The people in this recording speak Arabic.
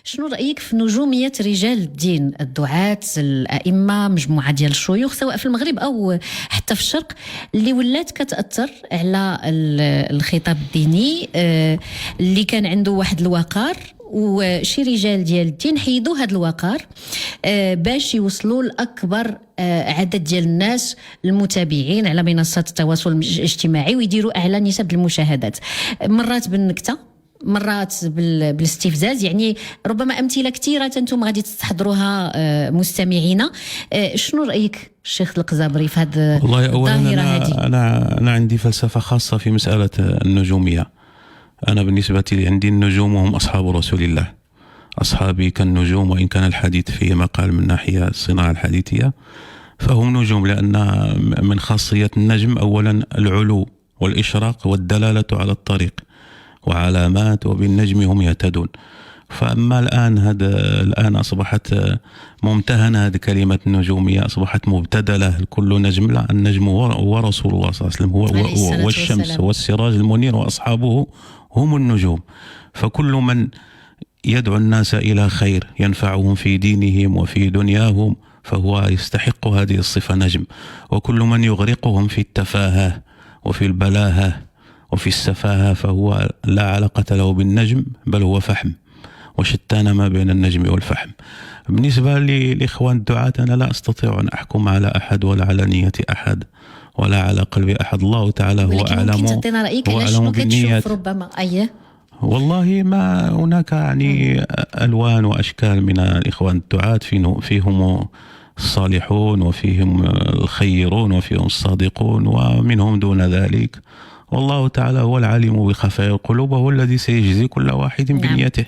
شنو رأيك في نجومية رجال الدين، الدعاة، الأئمة، مجموعة ديال الشيوخ سواء في المغرب أو حتى في الشرق، اللي ولات كتأثر على الخطاب الديني، اللي كان عنده واحد الوقار، وشي رجال ديال الدين حيدوا هذا الوقار باش يوصلوا لأكبر عدد ديال الناس المتابعين على منصات التواصل الاجتماعي ويديروا أعلى نسب المشاهدات، مرات بالنكتة، مرات بالاستفزاز. يعني ربما أمثلة كثيرة أنتم غادي تستحضروها مستمعينا. شنو رأيك الشيخ القزابري في هذه الظاهرة هذه؟ أنا عندي فلسفة خاصة في مسألة النجومية. أنا بالنسبة لي عندي النجوم وهم أصحاب رسول الله. أصحابي كالنجوم، وإن كان الحديث فيه مقال من ناحية الصناعة الحديثية، فهم نجوم، لأن من خاصية النجم أولا العلو والإشراق والدلالة على الطريق وعلامات، وبالنجم هم يهتدون. فأما الآن أصبحت ممتهنة هذه كلمة النجومية، أصبحت مبتدلة. كل نجم، لا، النجم هو رسول الله صلى الله عليه وسلم، هو الشمس، هو السراج المنير، وأصحابه هم النجوم. فكل من يدعو الناس إلى خير ينفعهم في دينهم وفي دنياهم فهو يستحق هذه الصفة نجم. وكل من يغرقهم في التفاهة وفي البلاهة وفي السفاهة فهو لا علاقة له بالنجم، بل هو فحم، وشتان ما بين النجم والفحم. بالنسبة لإخوان الدعاة، أنا لا أستطيع أن أحكم على أحد ولا على نية أحد ولا على قلب أحد. الله تعالى هو أعلم. ممكن تعطينا رأيك على شنو كتشوف ربما؟ والله ما هناك يعني ألوان وأشكال من الإخوان الدعاة، فيهم الصالحون وفيهم الخيرون وفيهم الصادقون ومنهم دون ذلك. والله تعالى هو العالم بخفايا القلوب، وهو الذي سيجزي كل واحد بنيته.